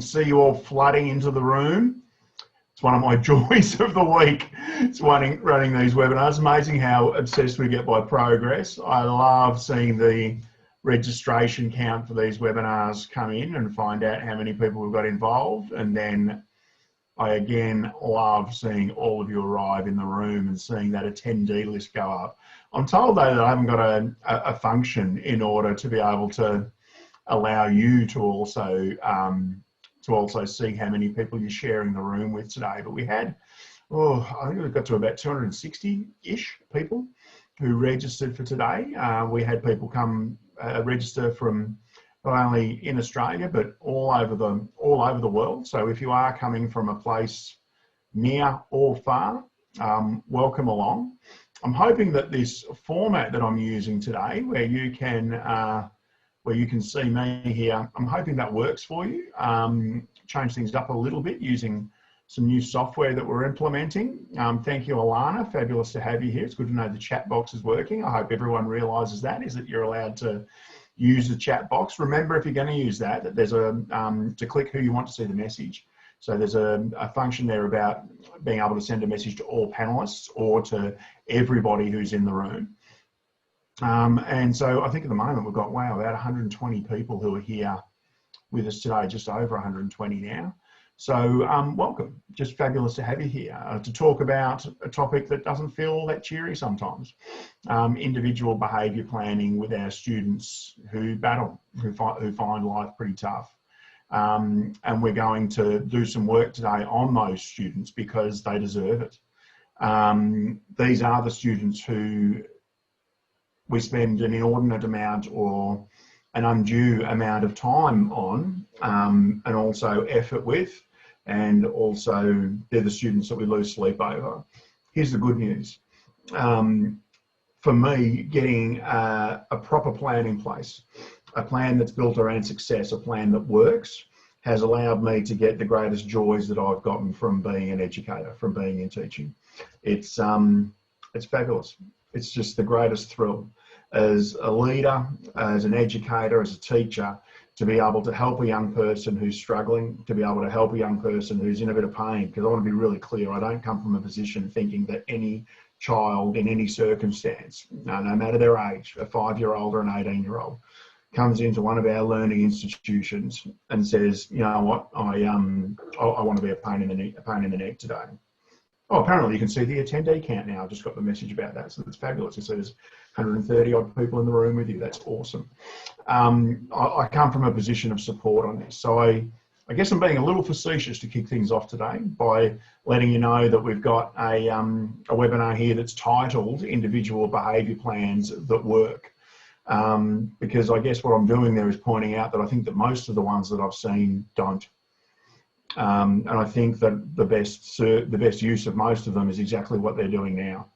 see you all flooding into the room. It's one of my joys of the week. It's running these webinars. Amazing how obsessed we get by progress. I love seeing the registration count for these webinars come in and find out how many people we've got involved. And then I again love seeing all of you arrive in the room and seeing that attendee list go up. I'm told though that I haven't got a function in order to be able to allow you to also see how many people you're sharing the room with today. But we had, I think we've got to about 260-ish people who registered for today. We had people come register from not only in Australia, but all over the world. So if you are coming from a place near or far, welcome along. I'm hoping that this format that I'm using today, where you can see me here, I'm hoping that works for you. Change things up a little bit using some new software that we're implementing. Thank you, Alana. Fabulous to have you here. It's good to know the chat box is working. I hope everyone realizes that you're allowed to use the chat box. Remember, if you're going to use that there's to click who you want to see the message. So there's a function there about being able to send a message to all panelists or to everybody who's in the room. And so I think at the moment we've got, wow, about 120 people who are here with us today, just over 120 now. So welcome, just fabulous to have you here to talk about a topic that doesn't feel that cheery sometimes. Individual behaviour planning with our students who find life pretty tough. And we're going to do some work today on those students because they deserve it. These are the students who we spend an inordinate amount or an undue amount of time on and also effort with, and also they're the students that we lose sleep over. Here's the good news. For me, getting a proper plan in place, a plan that's built around success, a plan that works, has allowed me to get the greatest joys that I've gotten from being an educator, from being in teaching. It's fabulous. It's just the greatest thrill as a leader, as an educator, as a teacher, to be able to help a young person who's struggling, to be able to help a young person who's in a bit of pain. Because I want to be really clear, I don't come from a position thinking that any child in any circumstance, no matter their age, a 5-year-old or an 18-year-old, comes into one of our learning institutions and says, you know what, I want to be a pain in the neck today. Oh, apparently you can see the attendee count now. I've just got the message about that, so that's fabulous. So there's 130 odd people in the room with you. That's awesome. I come from a position of support on this. So I guess I'm being a little facetious to kick things off today by letting you know that we've got a webinar here that's titled Individual Behaviour Plans That Work. Because I guess what I'm doing there is pointing out that I think that most of the ones that I've seen don't. And I think that the best use of most of them is exactly what they're doing now.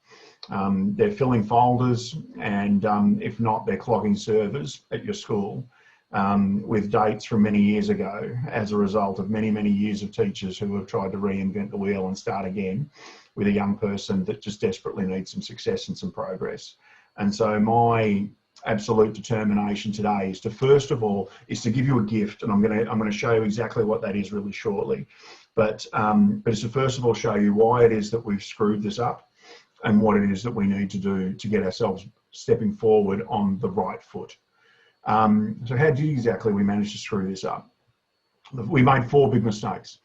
They're filling folders, and if not, they're clogging servers at your school with dates from many years ago as a result of many, many years of teachers who have tried to reinvent the wheel and start again with a young person that just desperately needs some success and some progress. And so my absolute determination today is to, first of all, is to give you a gift, and I'm going to show you exactly what that is really shortly. But it's to first of all show you why it is that we've screwed this up and what it is that we need to do to get ourselves stepping forward on the right foot. So how did exactly we manage to screw this up? We made 4 big mistakes.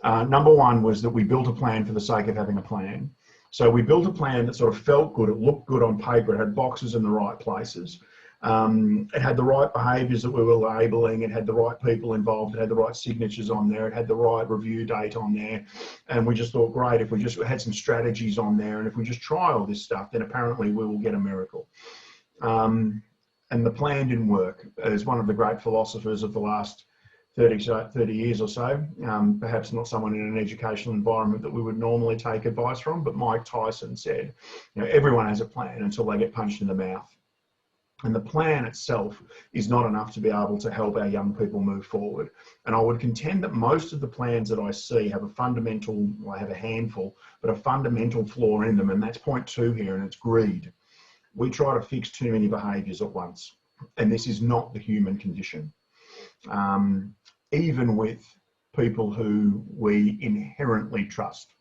Number one was that we built a plan for the sake of having a plan. So we built a plan that sort of felt good, it looked good on paper, it had boxes in the right places. It had the right behaviours that we were labelling, it had the right people involved, it had the right signatures on there, it had the right review date on there. And we just thought, great, if we just had some strategies on there, and if we just try all this stuff, then apparently we will get a miracle. And the plan didn't work. As one of the great philosophers of the last 30 years or so, perhaps not someone in an educational environment that we would normally take advice from, but Mike Tyson said, you know, everyone has a plan until they get punched in the mouth. And the plan itself is not enough to be able to help our young people move forward. And I would contend that most of the plans that I see have a fundamental, well, I have a handful, but a fundamental flaw in them, and that's point 2 here, and it's greed. We try to fix too many behaviours at once, and this is not the human condition. Even with people who we inherently trust.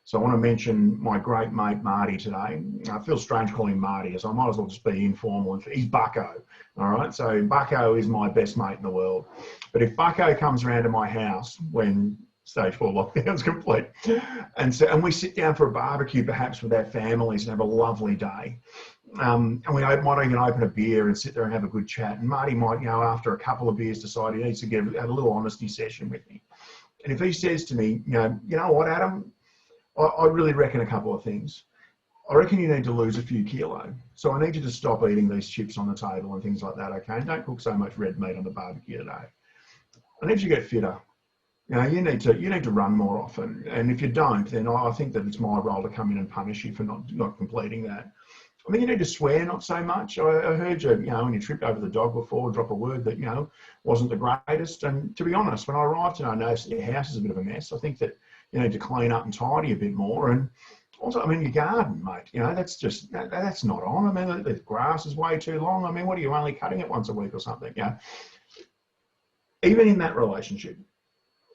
So I want to mention my great mate Marty today. I feel strange calling him Marty, so I might as well just be informal. He's Bucko, all right? So Bucko is my best mate in the world. But if Bucko comes around to my house when stage 4 lockdown's complete, and we sit down for a barbecue perhaps with our families and have a lovely day, and we might even open a beer and sit there and have a good chat, and Marty might, after a couple of beers decide he needs to have a little honesty session with me. And if he says to me, you know what, Adam, I really reckon a couple of things. I reckon you need to lose a few kilo. So I need you to stop eating these chips on the table and things like that, okay? And don't cook so much red meat on the barbecue today. I need you to get fitter. You need to run more often. And if you don't, then I think that it's my role to come in and punish you for not completing that. I mean, you need to swear not so much. I heard you, when you tripped over the dog before, drop a word that, wasn't the greatest. And to be honest, when I arrived and I noticed that your house is a bit of a mess, I think that you need to clean up and tidy a bit more. And also, I mean, your garden, mate, that's not on. I mean, the grass is way too long. I mean, what are you only cutting it once a week or something? Even in that relationship,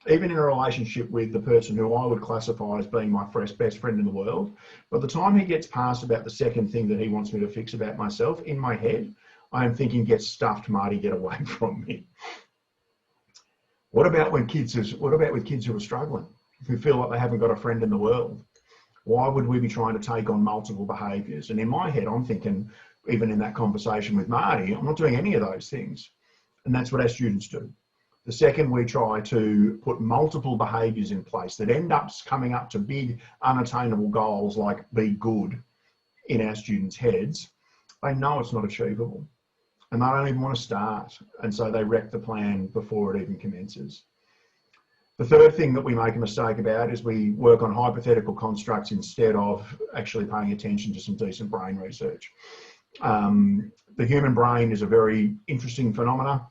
even in a relationship with the person who I would classify as being my best friend in the world, by the time he gets past about the second thing that he wants me to fix about myself, in my head, I am thinking, get stuffed, Marty, get away from me. What about with kids who are struggling, who feel like they haven't got a friend in the world? Why would we be trying to take on multiple behaviours? And in my head, I'm thinking, even in that conversation with Marty, I'm not doing any of those things. And that's what our students do. The second we try to put multiple behaviours in place that end up coming up to big unattainable goals like be good in our students' heads, they know it's not achievable and they don't even want to start. And so they wreck the plan before it even commences. The third thing that we make a mistake about is we work on hypothetical constructs instead of actually paying attention to some decent brain research. The human brain is a very interesting phenomena,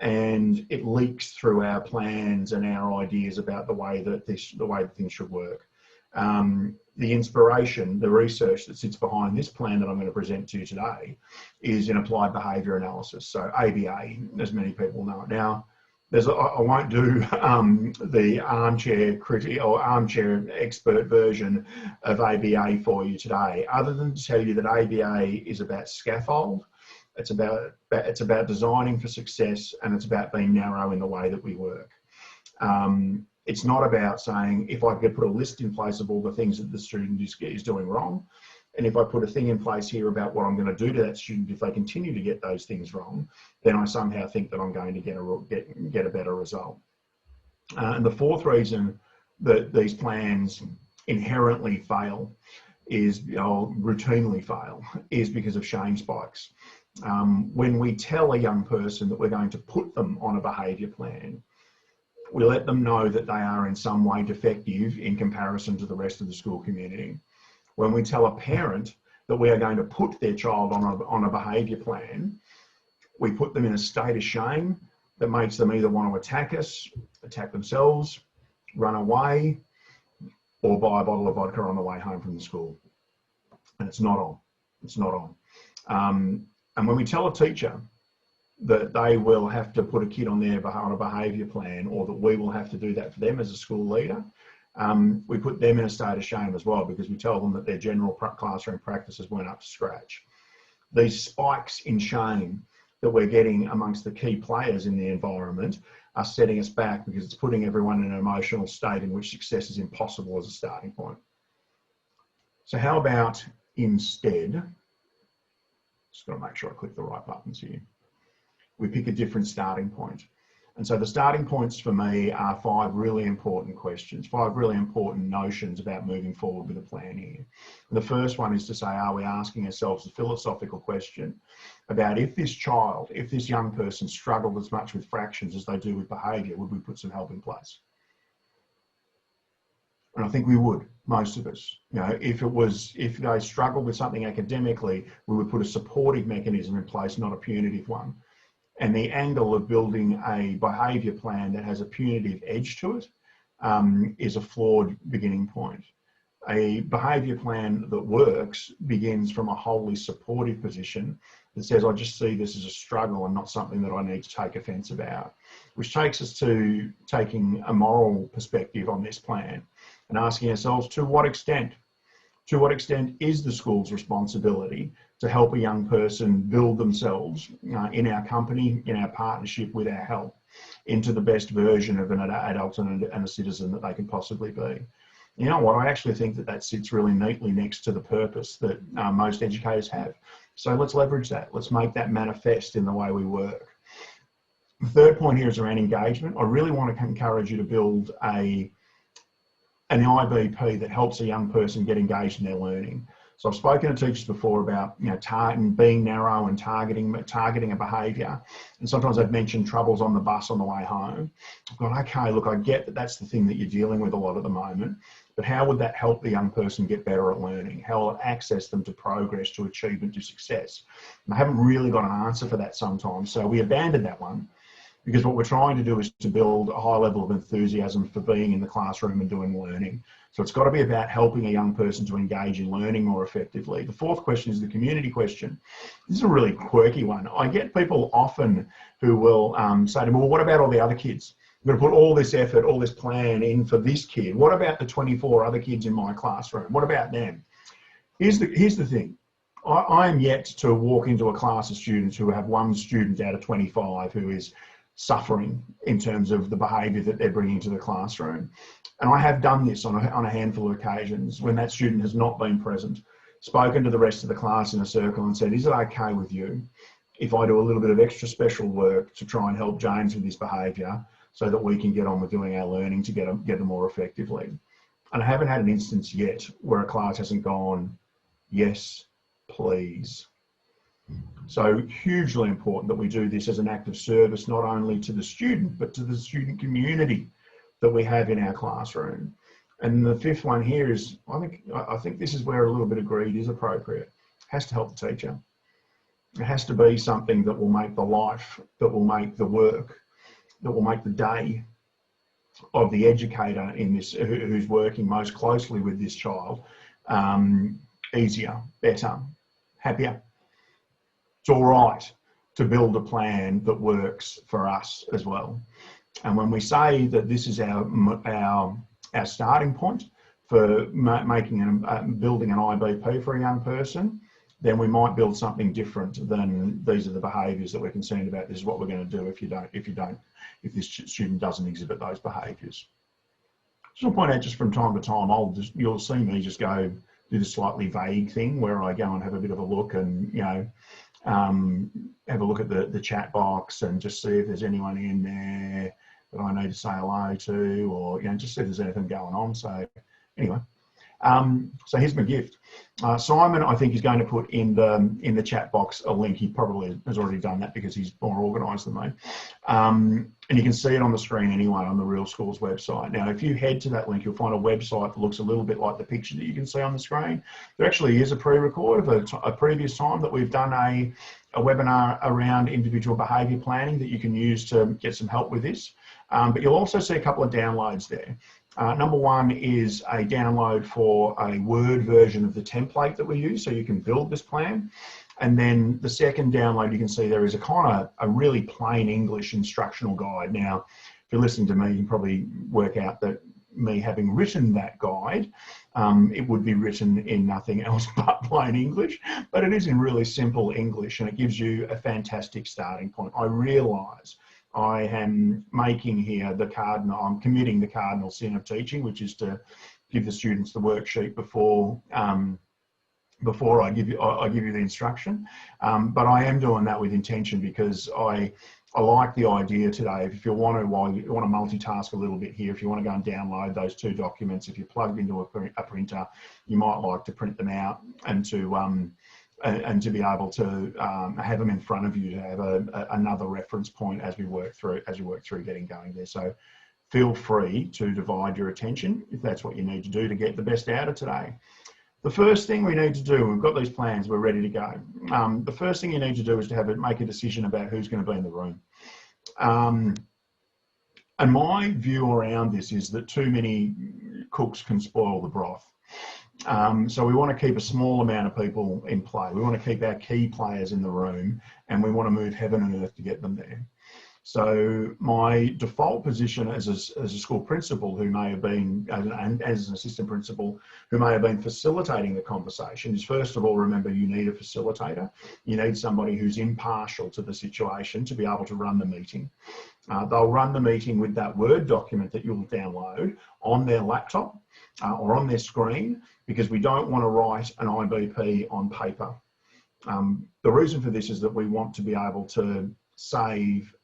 and it leaks through our plans and our ideas about the way that things should work. The inspiration, the research that sits behind this plan that I'm going to present to you today is in applied behaviour analysis, so ABA, as many people know it. Now, I won't do the armchair critic or armchair expert version of ABA for you today, other than to tell you that ABA is about scaffold. It's about designing for success, and it's about being narrow in the way that we work. It's not about saying, if I could put a list in place of all the things that the student is doing wrong, and if I put a thing in place here about what I'm going to do to that student if they continue to get those things wrong, then I somehow think that I'm going to get a better result. And the fourth reason that these plans inherently fail routinely fail is because of shame spikes. When we tell a young person that we're going to put them on a behaviour plan, we let them know that they are in some way defective in comparison to the rest of the school community. When we tell a parent that we are going to put their child on a behaviour plan, we put them in a state of shame that makes them either want to attack us, attack themselves, run away, or buy a bottle of vodka on the way home from the school. And it's not on. It's not on. And when we tell a teacher that they will have to put a kid on a behaviour plan, or that we will have to do that for them as a school leader, we put them in a state of shame as well, because we tell them that their general classroom practices weren't up to scratch. These spikes in shame that we're getting amongst the key players in the environment are setting us back, because it's putting everyone in an emotional state in which success is impossible as a starting point. So how about instead, just got to make sure I click the right buttons here, we pick a different starting point. And so the starting points for me are 5 really important questions, 5 really important notions about moving forward with a plan here. And the first one is to say, are we asking ourselves a philosophical question about, if this child, if this young person struggled as much with fractions as they do with behaviour, would we put some help in place? And I think we would, most of us. If they struggled with something academically, we would put a supportive mechanism in place, not a punitive one. And the angle of building a behaviour plan that has a punitive edge to it is a flawed beginning point. A behaviour plan that works begins from a wholly supportive position that says, I just see this as a struggle and not something that I need to take offence about, which takes us to taking a moral perspective on this plan and asking ourselves, to what extent is the school's responsibility to help a young person build themselves in our company, in our partnership, with our help, into the best version of an adult and a citizen that they can possibly be. You know what, I actually think that sits really neatly next to the purpose that most educators have. So let's leverage that. Let's make that manifest in the way we work. The third point here is around engagement. I really want to encourage you to build an IBP that helps a young person get engaged in their learning. So I've spoken to teachers before about, you know, being narrow and targeting a behaviour. And sometimes I've mentioned troubles on the bus on the way home. I've gone, okay, look, I get that that's the thing that you're dealing with a lot at the moment, but how would that help the young person get better at learning? How will it access them to progress, to achievement, to success? And I haven't really got an answer for that sometimes. So we abandoned that one, because what we're trying to do is to build a high level of enthusiasm for being in the classroom and doing learning. So it's got to be about helping a young person to engage in learning more effectively. The fourth question is the community question. This is a really quirky one. I get people often who will say to me, well, what about all the other kids? I'm going to put all this effort, all this plan in for this kid. What about the 24 other kids in my classroom? What about them? Here's the thing. I am yet to walk into a class of students who have one student out of 25 who is suffering in terms of the behaviour that they're bringing to the classroom. And I have done this on a handful of occasions when that student has not been present, spoken to the rest of the class in a circle and said, is it okay with you if I do a little bit of extra special work to try and help James with his behaviour so that we can get on with doing our learning to get them more effectively? And I haven't had an instance yet where a class hasn't gone, yes, please. So hugely important that we do this as an act of service, not only to the student, but to the student community that we have in our classroom. And the fifth one here is, I think this is where a little bit of greed is appropriate. It has to help the teacher. It has to be something that will make the life, that will make the work, that will make the day of the educator in this, who's working most closely with this child, easier, better, happier. It's all right to build a plan that works for us as well. And when we say that this is our starting point for building an IBP for a young person, then we might build something different than these are the behaviours that we're concerned about. This is what we're going to do if this student doesn't exhibit those behaviours. Just want to point out, just from time to time, you'll see me just go do the slightly vague thing where I go and have a bit of a look and, you know, have a look at the chat box and just see if there's anyone in there that I need to say hello to, or, you know, just see if there's anything going on. So anyway, so here's my gift. Simon, I think, is going to put in the chat box a link. He probably has already done that because he's more organised than me. And you can see it on the screen anyway on the Real Schools website. Now, if you head to that link, you'll find a website that looks a little bit like the picture that you can see on the screen. There actually is a pre-record of a previous time that we've done a webinar around individual behaviour planning that you can use to get some help with this. But you'll also see a couple of downloads there. Number one is a download for a Word version of the template that we use, so you can build this plan. And then the second download you can see there is a really plain English instructional guide. Now, if you're listening to me, you can probably work out that me having written that guide, it would be written in nothing else but plain English, but it is in really simple English and it gives you a fantastic starting point. I realise I am making here I'm committing the cardinal sin of teaching, which is to give the students the worksheet before I give you the instruction. But I am doing that with intention because I like the idea today. If you want to multitask a little bit here, if you want to go and download those two documents, if you're plugged into a printer, you might like to print them out and to be able to have them in front of you to have another reference point as you work through getting going there. So feel free to divide your attention if that's what you need to do to get the best out of today. The first thing we need to do, we've got these plans, we're ready to go. The first thing you need to do is to make a decision about who's going to be in the room. And my view around this is that too many cooks can spoil the broth. So we want to keep a small amount of people in play. We want to keep our key players in the room, and we want to move heaven and earth to get them there. So my default position as a school principal who may have been, and as an assistant principal who may have been facilitating the conversation, is first of all, remember you need a facilitator. You need somebody who's impartial to the situation to be able to run the meeting. They'll run the meeting with that Word document that you'll download on their laptop or on their screen, because we don't want to write an IBP on paper. The reason for this is that we want to be able to save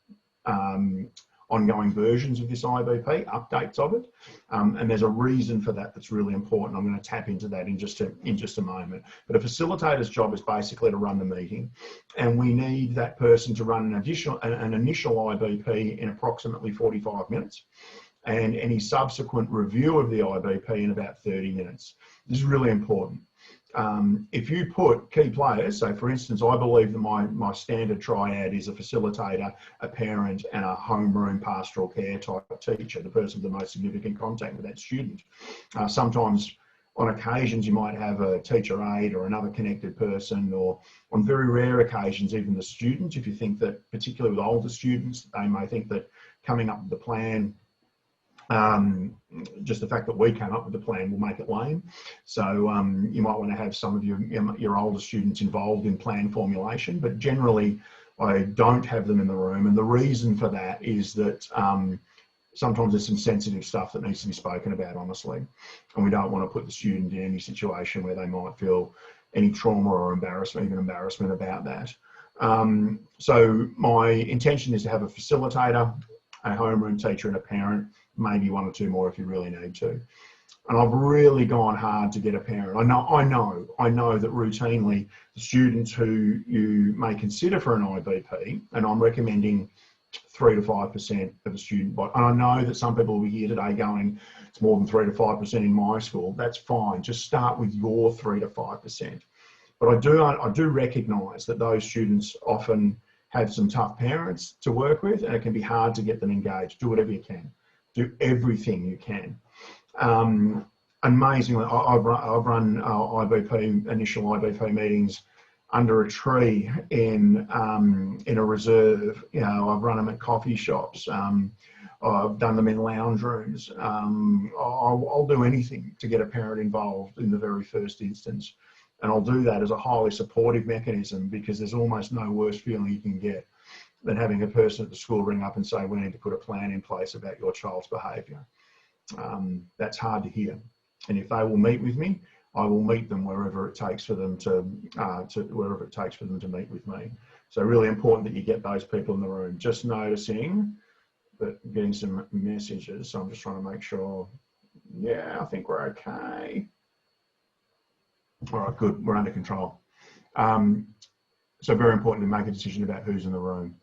ongoing versions of this IBP, updates of it, and there's a reason for that that's really important. I'm going to tap into that in just a moment. But a facilitator's job is basically to run the meeting, and we need that person to run an initial IBP in approximately 45 minutes, and any subsequent review of the IBP in about 30 minutes. This is really important. If you put key players, so for instance, I believe that my standard triad is a facilitator, a parent, and a homeroom pastoral care type teacher, the person with the most significant contact with that student. Sometimes, on occasions, you might have a teacher aide or another connected person, or on very rare occasions, even the student. If you think that, particularly with older students, they may think that coming up with the plan, just the fact that we came up with the plan will make it lame. So you might want to have some of your older students involved in plan formulation, but generally I don't have them in the room. And the reason for that is that sometimes there's some sensitive stuff that needs to be spoken about, honestly. And we don't want to put the student in any situation where they might feel any trauma or embarrassment, even embarrassment about that. So my intention is to have a facilitator, a homeroom teacher, and a parent, maybe one or two more if you really need to. And I've really gone hard to get a parent. I know that routinely the students who you may consider for an IBP, and I'm recommending 3 to 5% of a student body. And I know that some people will be here today going, it's more than 3 to 5% in my school. That's fine. Just start with your 3 to 5%. But I do recognise that those students often have some tough parents to work with, and it can be hard to get them engaged. Do whatever you can. Do everything you can. Amazingly, I've run initial IBP meetings under a tree in a reserve. You know, I've run them at coffee shops. I've done them in lounge rooms. I'll do anything to get a parent involved in the very first instance. And I'll do that as a highly supportive mechanism, because there's almost no worse feeling you can get than having a person at the school ring up and say, we need to put a plan in place about your child's behaviour. That's hard to hear. And if they will meet with me, I will meet them wherever it takes for them to meet with me. So really important that you get those people in the room. Just noticing that I'm getting some messages, so I'm just trying to make sure. Yeah, I think we're okay. All right, good, we're under control. So very important to make a decision about who's in the room.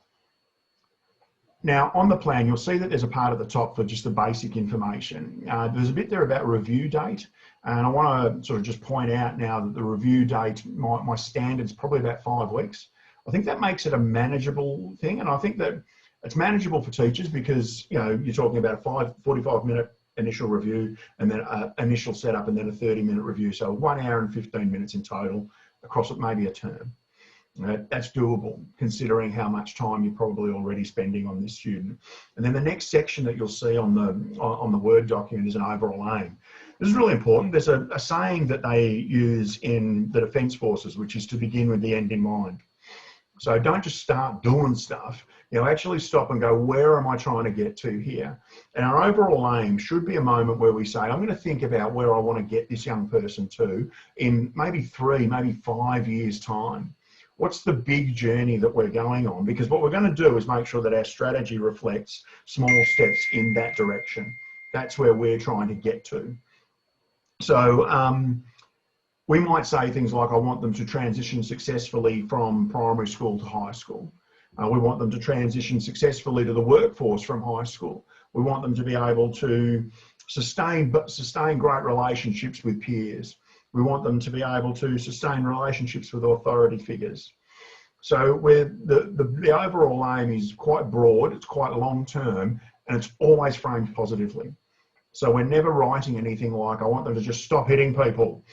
Now, on the plan, you'll see that there's a part at the top for just the basic information. There's a bit there about review date, and I want to sort of just point out now that the review date, my standard's probably about 5 weeks. I think that makes it a manageable thing, and I think that it's manageable for teachers because, you know, you're talking about a 45-minute initial review, and then initial setup, and then a 30-minute review. So 1 hour and 15 minutes in total across maybe a term. That's doable, considering how much time you're probably already spending on this student. And then the next section that you'll see on the Word document is an overall aim. This is really important. There's a saying that they use in the Defence Forces, which is to begin with the end in mind. So don't just start doing stuff, you know, actually stop and go, where am I trying to get to here? And our overall aim should be a moment where we say, I'm going to think about where I want to get this young person to in maybe 3, maybe 5 years' time. What's the big journey that we're going on? Because what we're going to do is make sure that our strategy reflects small steps in that direction. That's where we're trying to get to. So we might say things like, I want them to transition successfully from primary school to high school. We want them to transition successfully to the workforce from high school. We want them to be able to sustain great relationships with peers. We want them to be able to sustain relationships with authority figures. So the overall aim is quite broad, it's quite long term, and it's always framed positively. So we're never writing anything like, I want them to just stop hitting people.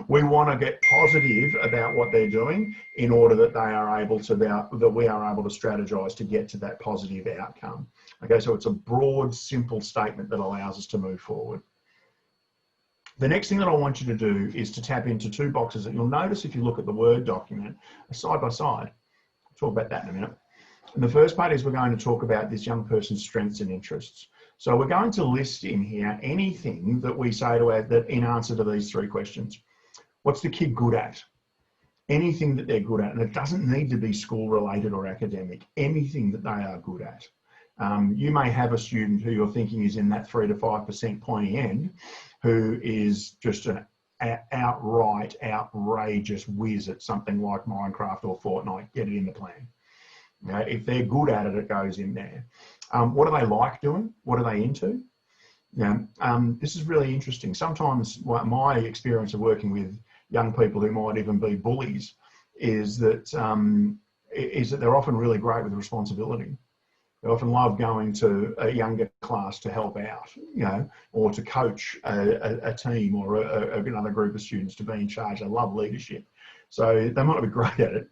We want to get positive about what they're doing in order that they are able to that we are able to strategize to get to that positive outcome. Okay, so it's a broad, simple statement that allows us to move forward. The next thing that I want you to do is to tap into two boxes that you'll notice if you look at the Word document side by side. I'll talk about that in a minute. And the first part is we're going to talk about this young person's strengths and interests. So we're going to list in here anything that we say to that in answer to these three questions. What's the kid good at? Anything that they're good at, and it doesn't need to be school related or academic, anything that they are good at. You may have a student who you're thinking is in that 3 to 5% pointy end, who is just an outright, outrageous whiz at something like Minecraft or Fortnite. Get it in the plan. Okay? If they're good at it, it goes in there. What do they like doing? What are they into? Now, this is really interesting. Sometimes my experience of working with young people who might even be bullies is that they're often really great with responsibility. They often love going to a younger class to help out, or to coach a team or another group of students to be in charge. They love leadership. So they might not be great at it,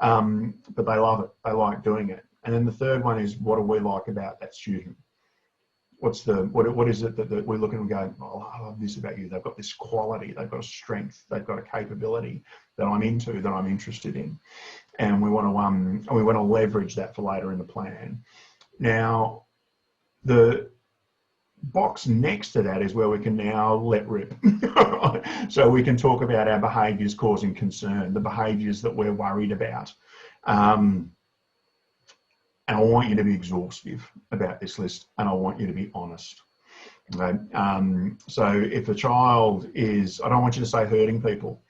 but they love it. They like doing it. And then the third one is, what do we like about that student? What is it that we're looking and going, oh, I love this about you. They've got this quality, they've got a strength, they've got a capability that I'm into, that I'm interested in. And we want to leverage that for later in the plan. Now, the box next to that is where we can now let rip. So we can talk about our behaviours causing concern, the behaviours that we're worried about. And I want you to be exhaustive about this list, and I want you to be honest. Okay? So if a child is, I don't want you to say hurting people.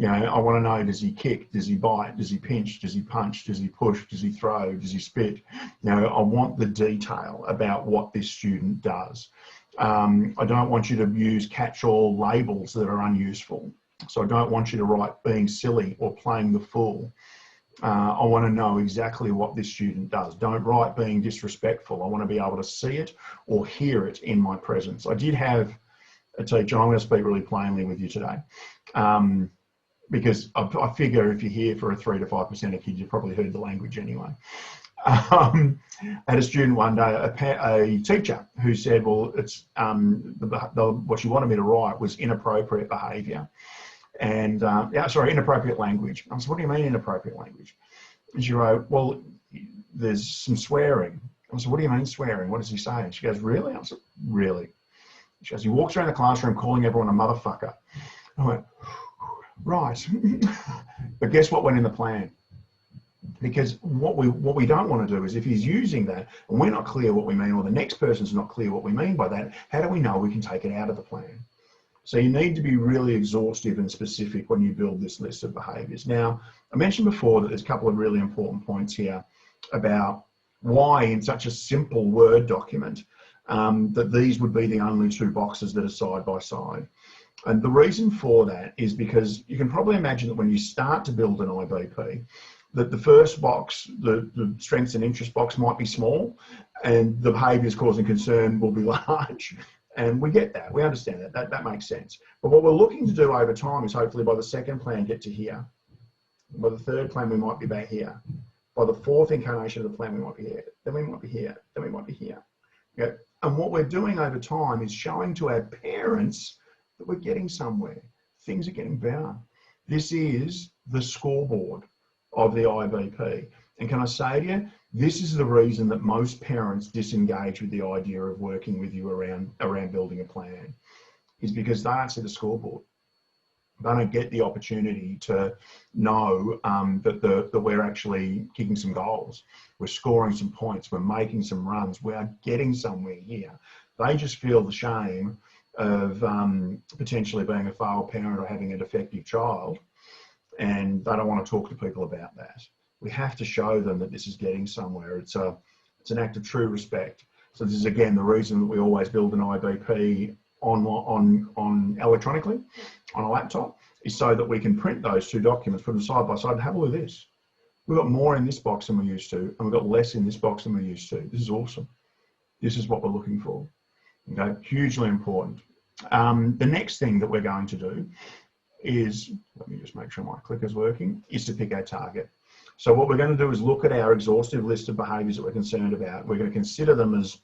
I want to know, does he kick? Does he bite? Does he pinch? Does he punch? Does he push? Does he throw? Does he spit? I want the detail about what this student does. I don't want you to use catch-all labels that are unuseful. So I don't want you to write being silly or playing the fool. I want to know exactly what this student does. Don't write being disrespectful. I want to be able to see it or hear it in my presence. I did have a teacher, I'm going to speak really plainly with you today, because I figure if you're here for a 3 to 5% of kids, you've probably heard the language anyway. I had a student one day, a teacher, who said, well, it's what she wanted me to write was inappropriate behaviour. And inappropriate language. I said, what do you mean inappropriate language? And she wrote, well, there's some swearing. I said, what do you mean swearing? What does he say? And she goes, really? I said, really? She goes, he walks around the classroom calling everyone a motherfucker. I went, right. But guess what went in the plan? Because what we don't want to do is, if he's using that and we're not clear what we mean, or the next person's not clear what we mean by that, how do we know we can take it out of the plan? So you need to be really exhaustive and specific when you build this list of behaviours. Now, I mentioned before that there's a couple of really important points here about why in such a simple Word document that these would be the only two boxes that are side by side. And the reason for that is because you can probably imagine that when you start to build an IBP, that the first box, the strengths and interest box, might be small and the behaviours causing concern will be large. And we get that, we understand that, that makes sense. But what we're looking to do over time is hopefully by the second plan get to here. By the third plan we might be back here. By the fourth incarnation of the plan we might be here. Then we might be here, then we might be here. Okay? And what we're doing over time is showing to our parents that we're getting somewhere. Things are getting better. This is the scoreboard of the IBP. And can I say to you, this is the reason that most parents disengage with the idea of working with you around building a plan, is because they don't see the scoreboard. They don't get the opportunity to know that we're actually kicking some goals, we're scoring some points, we're making some runs, we are getting somewhere here. They just feel the shame of potentially being a failed parent or having a defective child, and they don't want to talk to people about that. We have to show them that this is getting somewhere. It's an act of true respect. So this is again the reason that we always build an IBP on electronically on a laptop, is so that we can print those two documents, put them side by side, and have a look at this. We've got more in this box than we used to, and we've got less in this box than we used to. This is awesome. This is what we're looking for. Okay, hugely important. The next thing that we're going to do is, let me just make sure my clicker's working, is to pick our target. So what we're going to do is look at our exhaustive list of behaviours that we're concerned about. We're going to consider them as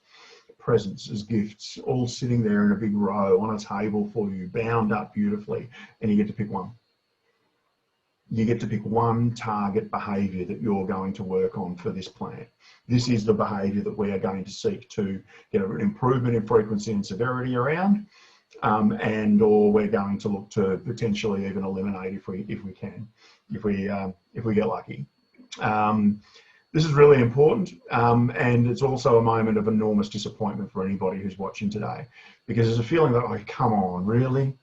presents, as gifts, all sitting there in a big row on a table for you, bound up beautifully, and you get to pick one. You get to pick one target behaviour that you're going to work on for this plan. This is the behaviour that we are going to seek to get an improvement in frequency and severity around, or we're going to look to potentially even eliminate if we can, if we get lucky. This is really important, and it's also a moment of enormous disappointment for anybody who's watching today, because there's a feeling that, oh, come on, really?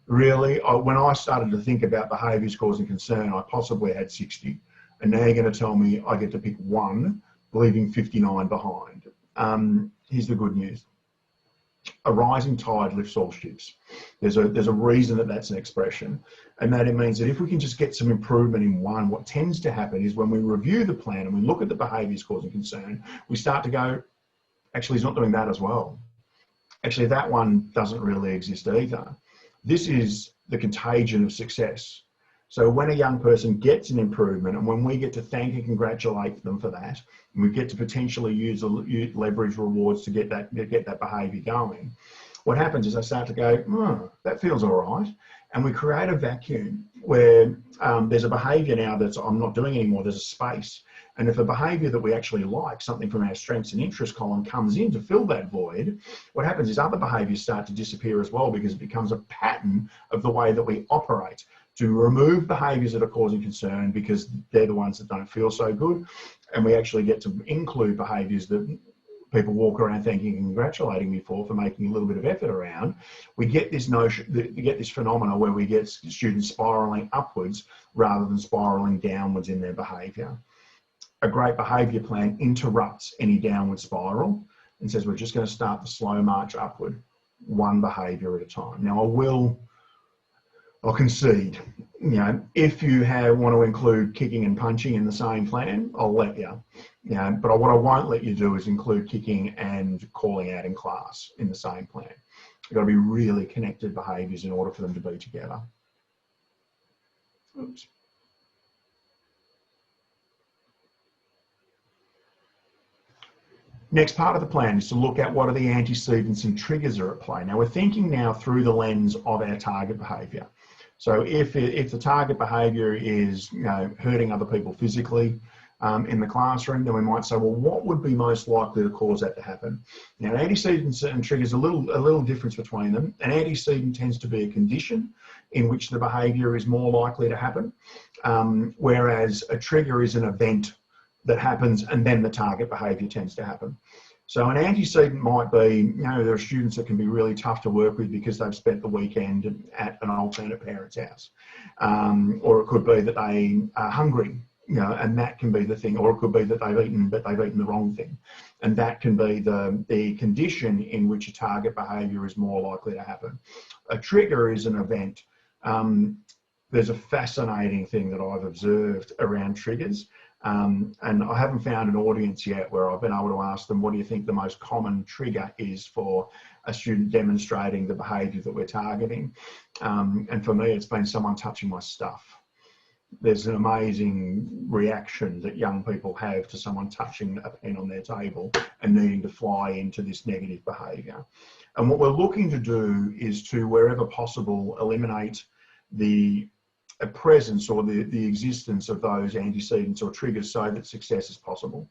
When I started to think about behaviours causing concern, I possibly had 60, and now you're going to tell me I get to pick one, leaving 59 behind. Here's the good news. A rising tide lifts all ships. There's a reason that that's an expression, and that it means that if we can just get some improvement in one, what tends to happen is when we review the plan and we look at the behaviours causing concern, we start to go, actually, he's not doing that as well. Actually, that one doesn't really exist either. This is the contagion of success. So when a young person gets an improvement, and when we get to thank and congratulate them for that, and we get to potentially use leverage rewards to get that behaviour going, what happens is they start to go, oh, that feels all right. And we create a vacuum where there's a behaviour now that's I'm not doing anymore, there's a space. And if a behaviour that we actually like, something from our strengths and interest column, comes in to fill that void, what happens is other behaviours start to disappear as well, because it becomes a pattern of the way that we operate, to remove behaviours that are causing concern because they're the ones that don't feel so good. And we actually get to include behaviours that people walk around thanking and congratulating me for making a little bit of effort around. We get this notion, we get this phenomena where we get students spiralling upwards rather than spiralling downwards in their behaviour. A great behaviour plan interrupts any downward spiral and says we're just going to start the slow march upward, one behaviour at a time. Now I'll concede, if you want to include kicking and punching in the same plan, I'll let you. But what I won't let you do is include kicking and calling out in class in the same plan. You've got to be really connected behaviours in order for them to be together. Oops. Next part of the plan is to look at what are the antecedents and triggers are at play. Now we're thinking now through the lens of our target behaviour. So if the target behaviour is hurting other people physically in the classroom, then we might say, well, what would be most likely to cause that to happen? Now antecedents and triggers, a little difference between them. An antecedent tends to be a condition in which the behaviour is more likely to happen, whereas a trigger is an event that happens and then the target behaviour tends to happen. So an antecedent might be, there are students that can be really tough to work with because they've spent the weekend at an alternate parent's house. Or it could be that they are hungry, and that can be the thing. Or it could be that they've eaten the wrong thing. And that can be the condition in which a target behaviour is more likely to happen. A trigger is an event. There's a fascinating thing that I've observed around triggers. And I haven't found an audience yet where I've been able to ask them, what do you think the most common trigger is for a student demonstrating the behaviour that we're targeting? And for me, it's been someone touching my stuff. There's an amazing reaction that young people have to someone touching a pen on their table and needing to fly into this negative behaviour. And what we're looking to do is to, wherever possible, eliminate a presence or the existence of those antecedents or triggers so that success is possible.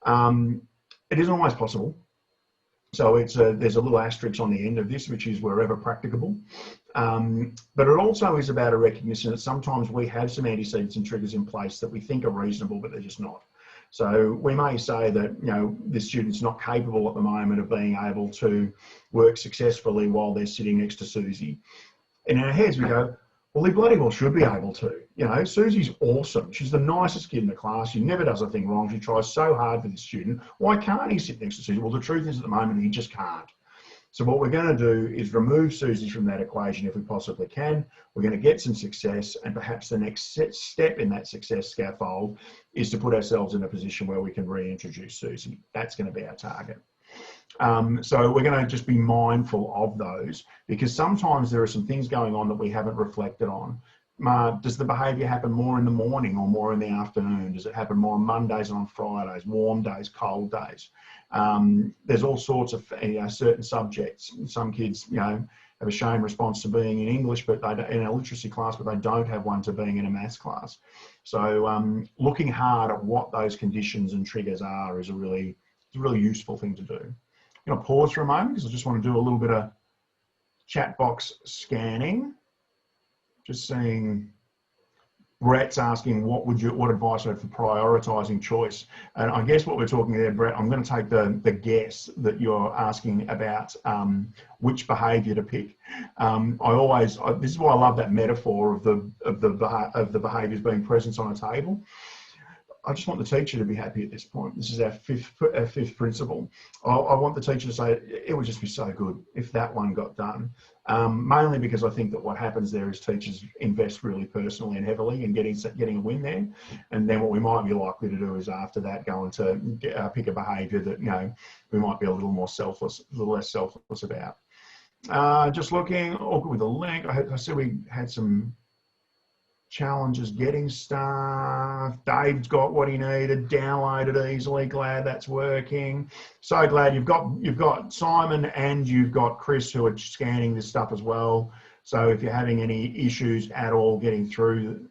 It isn't always possible. So there's a little asterisk on the end of this, which is wherever practicable. But it also is about a recognition that sometimes we have some antecedents and triggers in place that we think are reasonable, but they're just not. So we may say that, the student's not capable at the moment of being able to work successfully while they're sitting next to Susie. In our heads, we go, well, he bloody well should be able to. Susie's awesome. She's the nicest kid in the class. She never does a thing wrong. She tries so hard for this student. Why can't he sit next to Susie? Well, the truth is at the moment, he just can't. So what we're going to do is remove Susie from that equation if we possibly can. We're going to get some success, and perhaps the next step in that success scaffold is to put ourselves in a position where we can reintroduce Susie. That's going to be our target. So we're going to just be mindful of those, because sometimes there are some things going on that we haven't reflected on. Does the behaviour happen more in the morning or more in the afternoon? Does it happen more on Mondays and on Fridays, warm days, cold days? There's all sorts of certain subjects. Some kids, have a shame response to being in English, but they don't, in a literacy class, but they don't have one to being in a maths class. So looking hard at what those conditions and triggers are is a really useful thing to do. I'm going to pause for a moment because I just want to do a little bit of chat box scanning. Just seeing, Brett's asking what advice would you have for prioritising choice? And I guess what we're talking there, Brett, I'm going to take the guess that you're asking about which behaviour to pick. This is why I love that metaphor of the behaviours being presents on a table. I just want the teacher to be happy at this point. This is our fifth principle. I want the teacher to say, it would just be so good if that one got done. Mainly because I think that what happens there is teachers invest really personally and heavily in getting a win there. And then what we might be likely to do is after that go on to pick a behaviour that, we might be a little less selfless about. Just looking, awkward with the link. I said we had some challenges getting stuff. Dave's got what he needed, downloaded easily. Glad that's working. So glad you've got Simon and you've got Chris who are scanning this stuff as well. So if you're having any issues at all getting through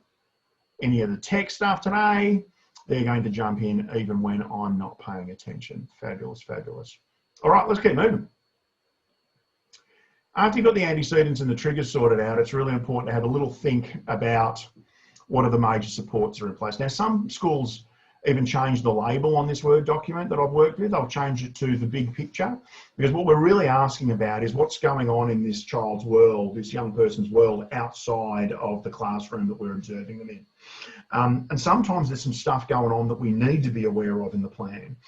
any of the tech stuff today, they're going to jump in even when I'm not paying attention. Fabulous, fabulous. All right, let's keep moving. After you've got the antecedents and the triggers sorted out, it's really important to have a little think about what are the major supports that are in place. Now, some schools even change the label on this Word document that I've worked with. I'll change it to the big picture, because what we're really asking about is what's going on in this child's world, this young person's world, outside of the classroom that we're observing them in. And sometimes there's some stuff going on that we need to be aware of in the plan.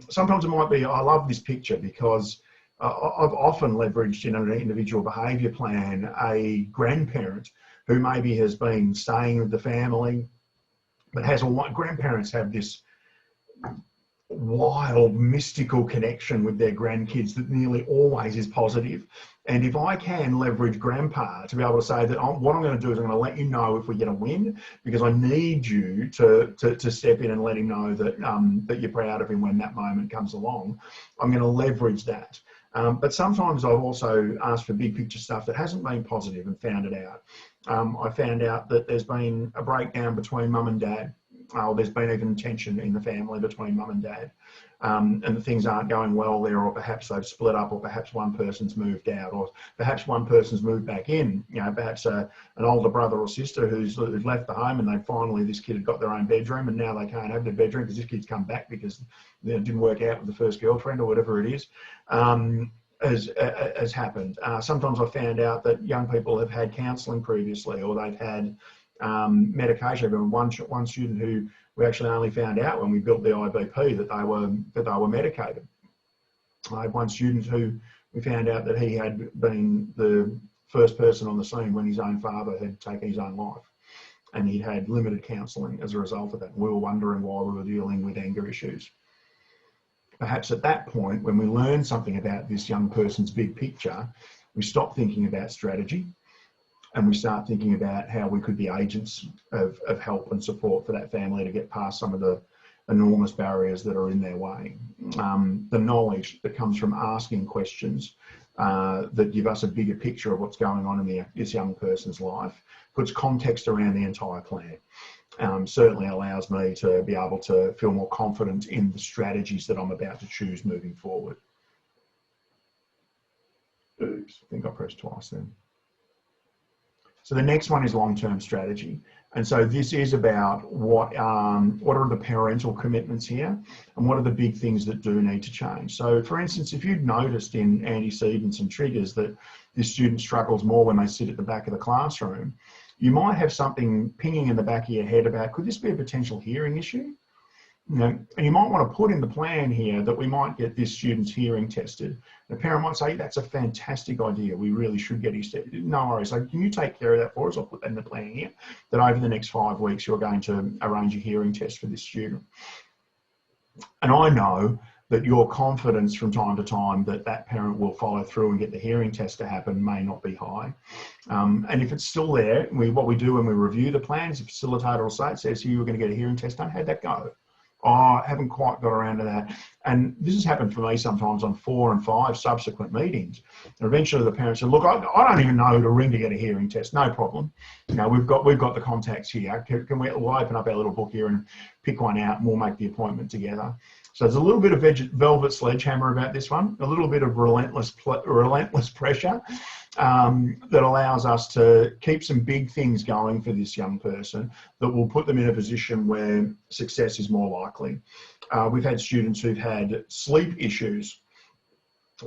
Sometimes it might be, I love this picture because I've often leveraged in an individual behaviour plan a grandparent who maybe has been staying with the family, but grandparents have this wild, mystical connection with their grandkids that nearly always is positive. And if I can leverage grandpa to be able to say that what I'm going to do is I'm going to let you know if we get a win, because I need you to step in and let him know that, that you're proud of him when that moment comes along, I'm going to leverage that. But sometimes I've also asked for big picture stuff that hasn't been positive and found it out. I found out that there's been a breakdown between mum and dad. There's been even tension in the family between mum and dad, and the things aren't going well there, or perhaps they've split up, or perhaps one person's moved out, or perhaps one person's moved back in. Perhaps an older brother or sister who's left the home, and this kid had got their own bedroom, and now they can't have their bedroom because this kid's come back because it didn't work out with the first girlfriend or whatever it is. Has happened. Sometimes I found out that young people have had counselling previously, or they've had medication. One student who we actually only found out when we built the IBP that they were medicated. I had one student who we found out that he had been the first person on the scene when his own father had taken his own life, and he'd had limited counselling as a result of that. We were wondering why we were dealing with anger issues. Perhaps at that point, when we learn something about this young person's big picture, we stop thinking about strategy and we start thinking about how we could be agents of help and support for that family to get past some of the enormous barriers that are in their way. The knowledge that comes from asking questions that give us a bigger picture of what's going on in this young person's life puts context around the entire plan. Certainly allows me to be able to feel more confident in the strategies that I'm about to choose moving forward. Oops, I think I pressed twice then. So the next one is long-term strategy. And so this is about what are the parental commitments here, and what are the big things that do need to change. So for instance, if you'd noticed in antecedents and triggers that this student struggles more when they sit at the back of the classroom, you might have something pinging in the back of your head about, could this be a potential hearing issue? And you might want to put in the plan here that we might get this student's hearing tested. The parent might say, that's a fantastic idea. We really should get his tested. No worries. So can you take care of that for us? I'll put that in the plan here, that over the next 5 weeks, you're going to arrange a hearing test for this student. And I know that your confidence from time to time that that parent will follow through and get the hearing test to happen may not be high. And if it's still there, what we do when we review the plans, the facilitator will say, it says, you're going to get a hearing test done, how'd that go? Oh, I haven't quite got around to that. And this has happened for me sometimes on 4 and 5 subsequent meetings. And eventually the parents said, look, I don't even know who to ring to get a hearing test. No problem. You know, we've got the contacts here. We'll open up our little book here and pick one out and we'll make the appointment together. So there's a little bit of velvet sledgehammer about this one, a little bit of relentless pressure that allows us to keep some big things going for this young person that will put them in a position where success is more likely. We've had students who've had sleep issues,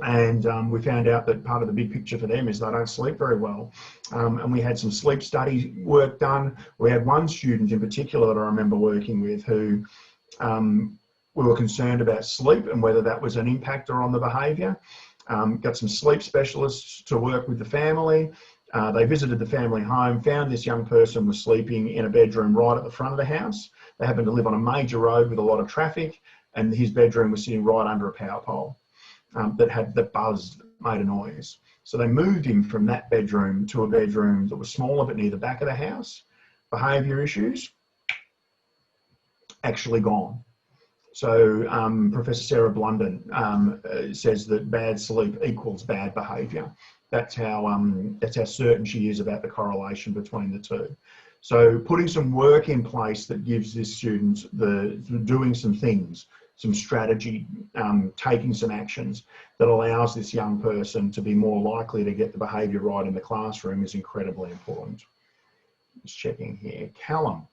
and we found out that part of the big picture for them is they don't sleep very well. And we had some sleep study work done. We had one student in particular that I remember working with who we were concerned about sleep and whether that was an impactor on the behaviour. Got some sleep specialists to work with the family. They visited the family home, found this young person was sleeping in a bedroom right at the front of the house. They happened to live on a major road with a lot of traffic, and his bedroom was sitting right under a power pole that buzzed, made a noise. So they moved him from that bedroom to a bedroom that was smaller but near the back of the house. Behaviour issues, actually gone. So Professor Sarah Blunden says that bad sleep equals bad behaviour. That's how certain she is about the correlation between the two. So putting some work in place that gives this student doing some things, some strategy, taking some actions that allows this young person to be more likely to get the behaviour right in the classroom is incredibly important. Just checking here. Callum.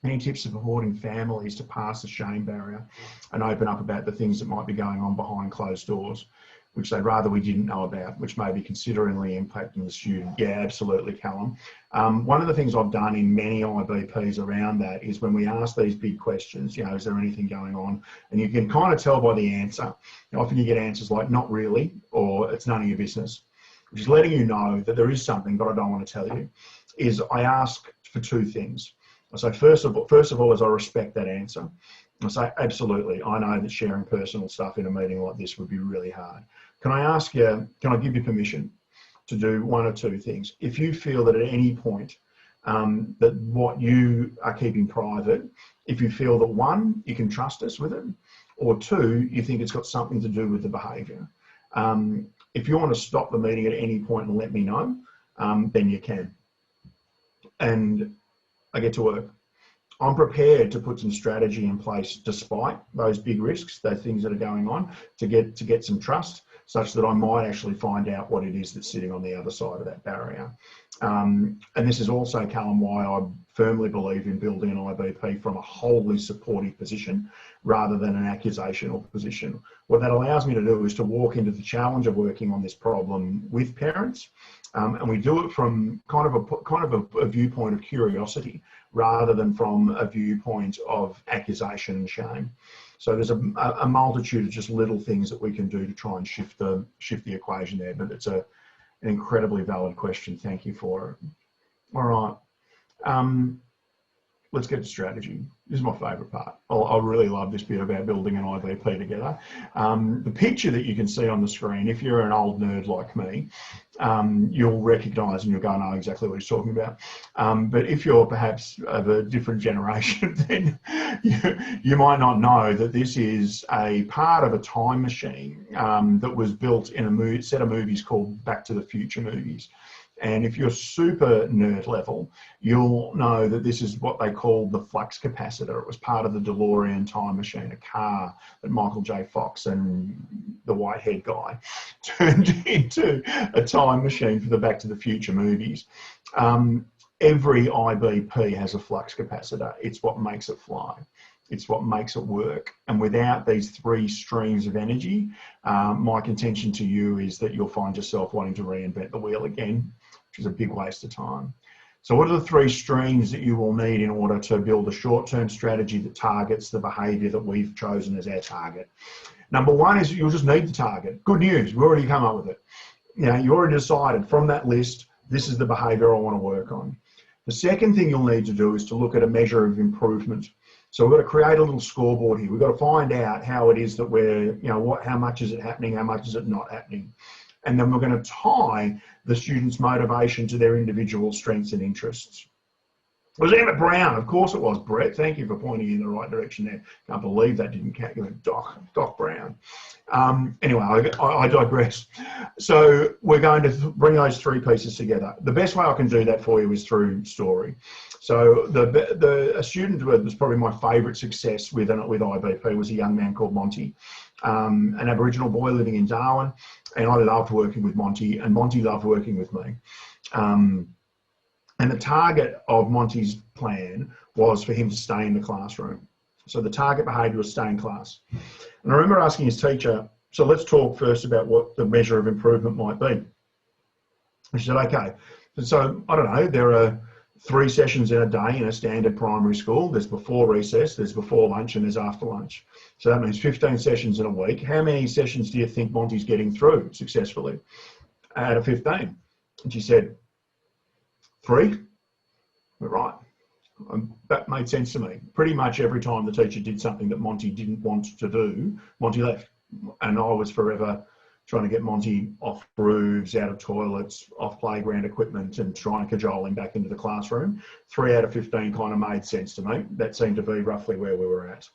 Any tips for supporting families to pass the shame barrier and open up about the things that might be going on behind closed doors, which they'd rather we didn't know about, which may be considerably impacting the student? Yeah, absolutely, Callum. One of the things I've done in many IBPs around that is when we ask these big questions, you know, is there anything going on? And you can kind of tell by the answer. Often you get answers like, not really, or it's none of your business, which is letting you know that there is something, but I don't want to tell you. Is I ask for 2 things. I say, first of all, is I respect that answer. I say, absolutely, I know that sharing personal stuff in a meeting like this would be really hard. Can I ask you, can I give you permission to do 1 or 2 things? If you feel that at any point that what you are keeping private, if you feel that 1, you can trust us with it, or 2, you think it's got something to do with the behaviour. If you want to stop the meeting at any point and let me know, then you can. And I get to work. I'm prepared to put some strategy in place despite those big risks, those things that are going on, to get some trust, such that I might actually find out what it is that's sitting on the other side of that barrier. And this is also, Callum, why I firmly believe in building an IBP from a wholly supportive position rather than an accusational position. What that allows me to do is to walk into the challenge of working on this problem with parents, and we do it from kind of a viewpoint of curiosity rather than from a viewpoint of accusation and shame. So there's a multitude of just little things that we can do to try and shift the equation there, but it's an incredibly valid question. Thank you for it. All right. Let's get to strategy. This is my favourite part. I really love this bit about building an IBP together. The picture that you can see on the screen, if you're an old nerd like me, you'll recognise and you'll go, I know exactly what he's talking about. But if you're perhaps of a different generation, then you might not know that this is a part of a time machine that was built in a set of movies called Back to the Future movies. And if you're super nerd level, you'll know that this is what they call the flux capacitor. It was part of the DeLorean time machine, a car that Michael J. Fox and the white-haired guy turned into a time machine for the Back to the Future movies. Every IBP has a flux capacitor. It's what makes it fly. It's what makes it work. And without these 3 streams of energy, my contention to you is that you'll find yourself wanting to reinvent the wheel again, which is a big waste of time. So what are the 3 streams that you will need in order to build a short-term strategy that targets the behaviour that we've chosen as our target? Number 1 is you'll just need the target. Good news, we've already come up with it. You already decided from that list, this is the behaviour I want to work on. The second thing you'll need to do is to look at a measure of improvement. So we've got to create a little scoreboard here. We've got to find out how it is that we're, how much is it happening, how much is it not happening. And then we're going to tie the student's motivation to their individual strengths and interests. It was Emmett Brown, of course it was, Brett. Thank you for pointing in the right direction there. Can't believe that didn't count. You went Doc Brown. Anyway, I digress. So we're going to bring those three pieces together. The best way I can do that for you is through story. So a student who was probably my favourite success with IBP was a young man called Monty, an Aboriginal boy living in Darwin, and I loved working with Monty, and Monty loved working with me. And the target of Monty's plan was for him to stay in the classroom. So the target behaviour was stay in class. And I remember asking his teacher, so let's talk first about what the measure of improvement might be. And she said, okay. And so, I don't know, there are 3 sessions in a day in a standard primary school. There's before recess, there's before lunch, and there's after lunch. So that means 15 sessions in a week. How many sessions do you think Monty's getting through successfully out of 15? And she said, 3. We're right. That made sense to me. Pretty much every time the teacher did something that Monty didn't want to do, Monty left. And I was forever trying to get Monty off roofs, out of toilets, off playground equipment, and trying to cajole him back into the classroom. 3 out of 15 kind of made sense to me. That seemed to be roughly where we were at.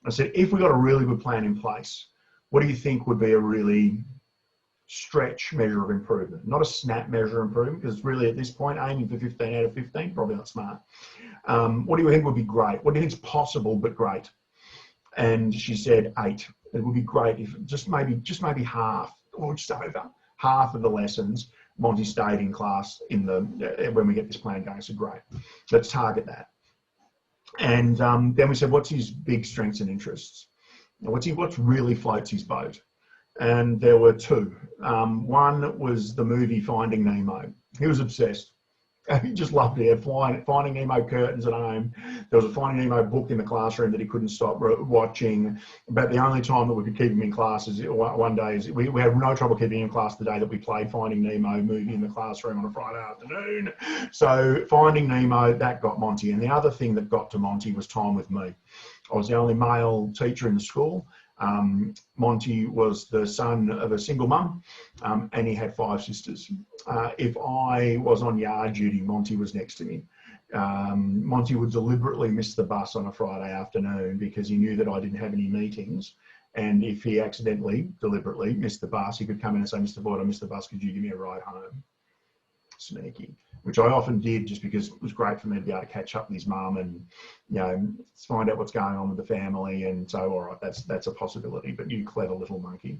I said, if we got a really good plan in place, what do you think would be a really stretch measure of improvement? Not a snap measure of improvement, because really at this point, aiming for 15 out of 15, probably not smart. What do you think would be great? What do you think is possible but great? And she said 8. It would be great if just maybe half, or just over half of the lessons Monty stayed in class when we get this plan going. So great, let's target that. And then we said, what's his big strengths and interests? What really floats his boat? And there were 2. One was the movie Finding Nemo. He was obsessed. He just loved it. He had Finding Nemo curtains at home. There was a Finding Nemo book in the classroom that he couldn't stop watching. About the only time that we could keep him in class is one day. We had no trouble keeping him in class the day that we played Finding Nemo movie in the classroom on a Friday afternoon. So Finding Nemo, that got Monty. And the other thing that got to Monty was time with me. I was the only male teacher in the school. Monty was the son of a single mum, and he had 5 sisters. If I was on yard duty, Monty was next to me. Monty would deliberately miss the bus on a Friday afternoon because he knew that I didn't have any meetings. And if he deliberately missed the bus, he could come in and say, Mr. Boyd, I missed the bus, could you give me a ride home? Sneaky. Which I often did just because it was great for me to be able to catch up with his mum and, find out what's going on with the family. And so, all right, that's a possibility, but you clever little monkey.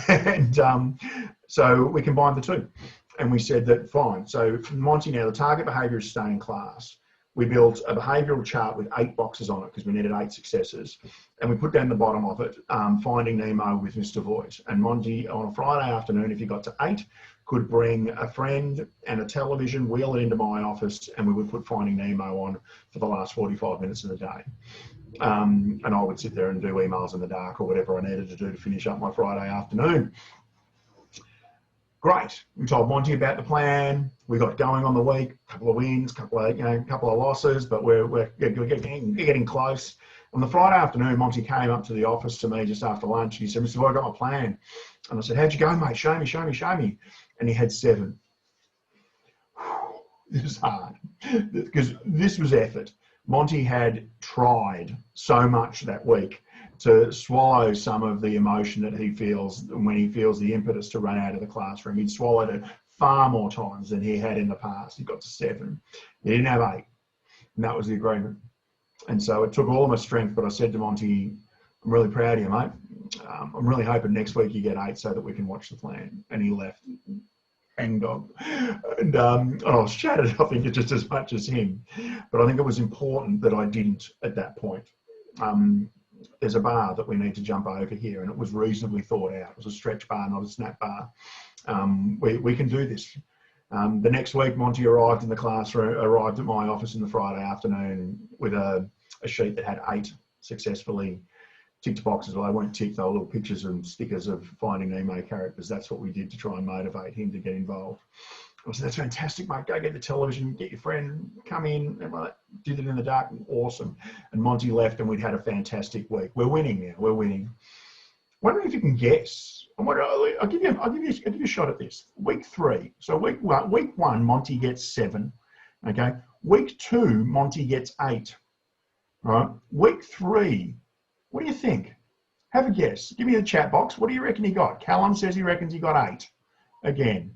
And so we combined the 2 and we said that, fine. So for Monty now, the target behaviour is stay in class. We built a behavioural chart with 8 boxes on it because we needed 8 successes. And we put down the bottom of it, Finding Nemo with Mr. Voight. And Monty, on a Friday afternoon, if you got to 8, could bring a friend and a television, wheel it into my office, and we would put Finding Nemo on for the last 45 minutes of the day. And I would sit there and do emails in the dark or whatever I needed to do to finish up my Friday afternoon. Great. We told Monty about the plan. We got going on the week, a couple of wins, couple of losses, but we're getting close. On the Friday afternoon, Monty came up to the office to me just after lunch. He said, Mr. Boyd, I got my plan. And I said, how'd you go, mate? Show me. And he had 7. This was hard because this was effort. Monty had tried so much that week to swallow some of the emotion that he feels when he feels the impetus to run out of the classroom. He'd swallowed it far more times than he had in the past. He got to 7. He didn't have 8. And that was the agreement. And so it took all of my strength, but I said to Monty, I'm really proud of you, mate. I'm really hoping next week you get 8 so that we can watch the plan. And he left hangdog. And I was shattered, I think, just as much as him. But I think it was important that I didn't at that point. There's a bar that we need to jump over here, and it was reasonably thought out. It was a stretch bar, not a snap bar. We can do this. The next week, Monty arrived at my office in the Friday afternoon with a sheet that had 8 successfully ticked boxes. Well, they weren't ticked, they were little pictures and stickers of Finding Nemo characters. That's what we did to try and motivate him to get involved. I said, that's fantastic, mate. Go get the television, get your friend, come in. And I did it in the dark. Awesome. And Monty left, and we'd had a fantastic week. We're winning now. We're winning. Wondering if you can guess. I'll give you a shot at this. Week 3. So week 1, Monty gets 7. Okay. Week 2, Monty gets 8. Right. Week 3. What do you think? Have a guess. Give me the chat box. What do you reckon he got? Callum says he reckons he got 8. Again.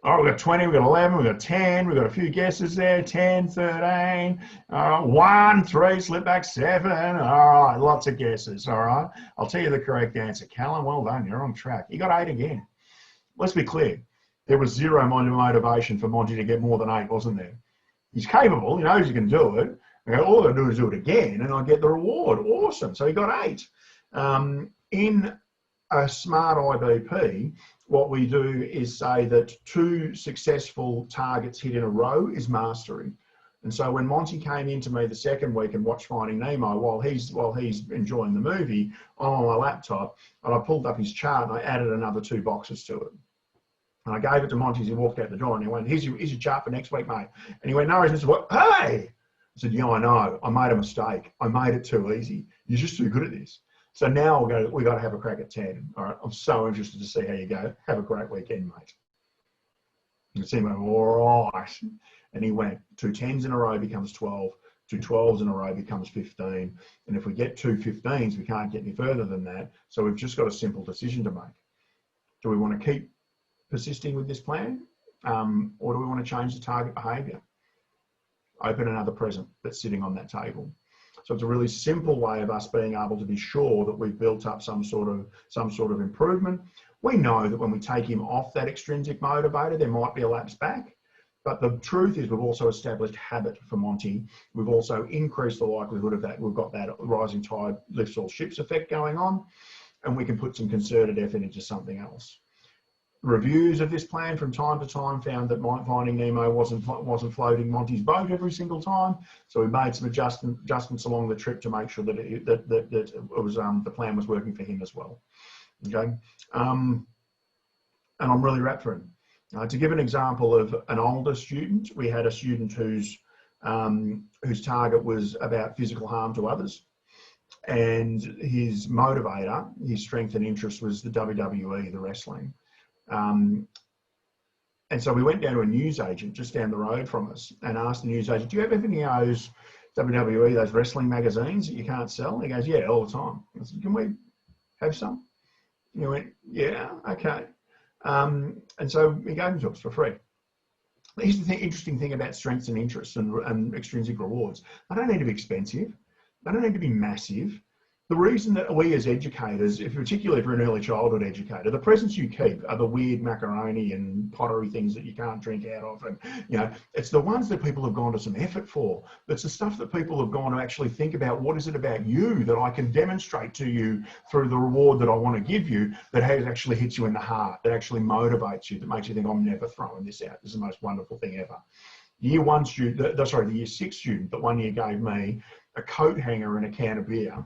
All right, we've got 20, we've got 11, we've got 10, we've got a few guesses there, 10, 13, 1, 3, slip back 7, all right, lots of guesses, all right. I'll tell you the correct answer. Callum, well done, you're on track. You got 8 again. Let's be clear, there was zero motivation for Monty to get more than 8, wasn't there? He's capable, he knows he can do it. Okay, all I've got to do is do it again and I'll get the reward. Awesome, so he got 8. In a smart IBP, what we do is say that 2 successful targets hit in a row is mastery. And so when Monty came into me the second week and watched Finding Nemo while he's enjoying the movie, I'm on my laptop, and I pulled up his chart and I added another 2 boxes to it. And I gave it to Monty as he walked out the door, and he went, here's your chart for next week, mate. And he went, no, Mr. What? Hey! I said, yeah, I know. I made a mistake. I made it too easy. You're just too good at this. So now we've got to have a crack at 10. All right, I'm so interested to see how you go. Have a great weekend, mate. You can see him go, all right. And he went, 2 10s in a row becomes 12, 2 12s in a row becomes 15. And if we get 2 15s, we can't get any further than that. So we've just got a simple decision to make. Do we want to keep persisting with this plan? Or do we want to change the target behaviour? Open another present that's sitting on that table. So it's a really simple way of us being able to be sure that we've built up some sort of improvement. We know that when we take him off that extrinsic motivator, there might be a lapse back. But the truth is we've also established habit for Monty. We've also increased the likelihood of that. We've got that rising tide lifts all ships effect going on, and we can put some concerted effort into something else. Reviews of this plan from time to time found that Finding Nemo wasn't floating Monty's boat every single time, so we made some adjustments along the trip to make sure that it was the plan was working for him as well. Okay, and I'm really wrapped for him. To give an example of an older student, we had a student whose target was about physical harm to others, and his motivator, his strength and interest was the WWE, the wrestling. And so we went down to a newsagent just down the road from us and asked the newsagent, do you have any of those WWE, those wrestling magazines that you can't sell? And he goes, yeah, all the time. I said, can we have some? And he went, yeah, okay. And so he gave them to us for free. Here's the interesting thing about strengths and interests and extrinsic rewards. They don't need to be expensive. They don't need to be massive. The reason that we as educators, particularly if you're an early childhood educator, the presents you keep are the weird macaroni and pottery things that you can't drink out of. And, you know, it's the ones that people have gone to some effort for. It's the stuff that people have gone to actually think about, what is it about you that I can demonstrate to you through the reward that I want to give you that actually hits you in the heart, that actually motivates you, that makes you think, I'm never throwing this out. This is the most wonderful thing ever. The year 6 student that one year gave me a coat hanger and a can of beer,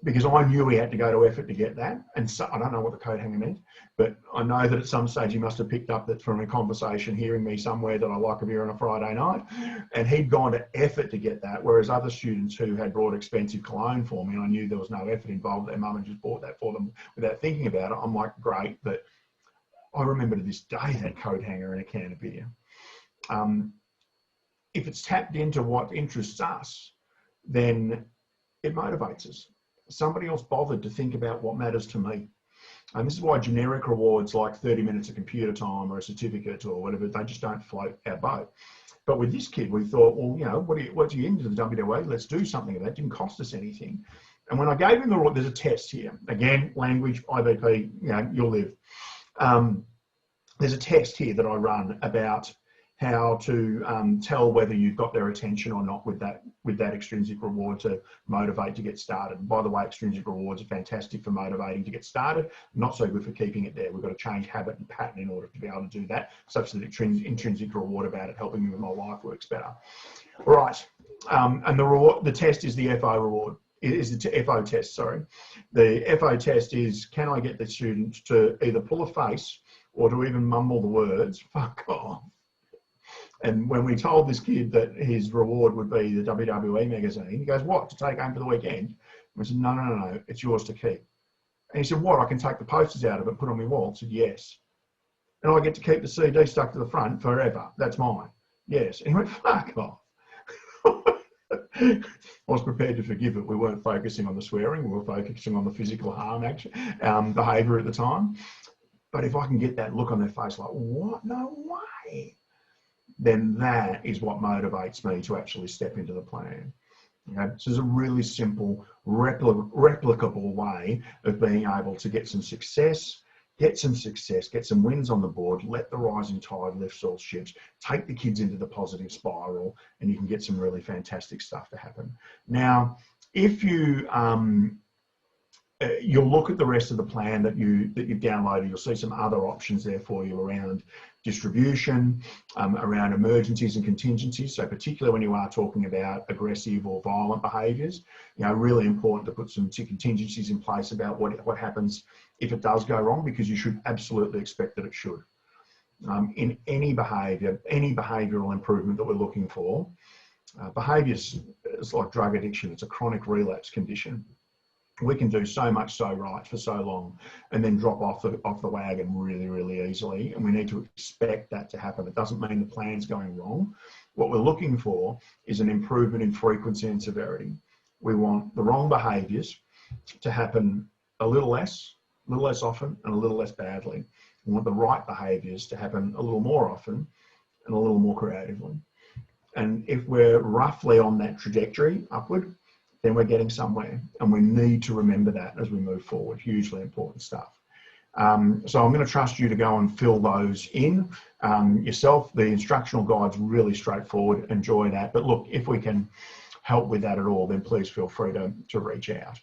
because I knew he had to go to effort to get that. And so I don't know what the coat hanger meant, but I know that at some stage he must have picked up that from a conversation, hearing me somewhere that I like a beer on a Friday night, and he'd gone to effort to get that. Whereas other students who had brought expensive cologne for me, and I knew there was no effort involved, their mum had just bought that for them without thinking about it. I'm like, great, but I remember to this day that coat hanger and a can of beer. If it's tapped into what interests us, then it motivates us. Somebody else bothered to think about what matters to me. And this is why generic rewards like 30 minutes of computer time or a certificate or whatever, they just don't float our boat. But with this kid, we thought, well, you know, what's he into the WWA? Let's do something of that. It didn't cost us anything. And when I gave him there's a test here. Again, language, IBP, you know, you'll live. There's a test here that I run about how to tell whether you've got their attention or not with that extrinsic reward to motivate to get started. By the way, extrinsic rewards are fantastic for motivating to get started, not so good for keeping it there. We've got to change habit and pattern in order to be able to do that, such that intrinsic reward about it helping me with my life works better. Right, and the test is the FO reward. It is the FO test, sorry. The FO test is, can I get the student to either pull a face or to even mumble the words, fuck off. And when we told this kid that his reward would be the WWE magazine, he goes, what, to take home for the weekend? And we said, no, no, no, no, it's yours to keep. And he said, what, I can take the posters out of it and put on my wall? I said, yes. And I get to keep the CD stuck to the front forever. That's mine. Yes. And he went, fuck off. I was prepared to forgive it. We weren't focusing on the swearing. We were focusing on the physical harm action, behaviour at the time. But if I can get that look on their face like, what? No way. Then that is what motivates me to actually step into the plan. Okay? So it's a really simple, replicable way of being able to get some success, get some wins on the board, let the rising tide lift all ships, take the kids into the positive spiral, and you can get some really fantastic stuff to happen. Now, if you you'll look at the rest of the plan that you've downloaded, you'll see some other options there for you around distribution, around emergencies and contingencies. So particularly when you are talking about aggressive or violent behaviours, really important to put some contingencies in place about what happens if it does go wrong, because you should absolutely expect that it should. In any behaviour, any behavioural improvement that we're looking for, behaviours is like drug addiction. It's a chronic relapse condition. We can do so much so right for so long and then drop off the wagon really, really easily. And we need to expect that to happen. It doesn't mean the plan's going wrong. What we're looking for is an improvement in frequency and severity. We want the wrong behaviours to happen a little less often and a little less badly. We want the right behaviours to happen a little more often and a little more creatively. And if we're roughly on that trajectory upward, then we're getting somewhere, and we need to remember that as we move forward. Hugely important stuff. So I'm going to trust you to go and fill those in yourself. The instructional guide's really straightforward. Enjoy that. But look, if we can help with that at all, then please feel free to reach out.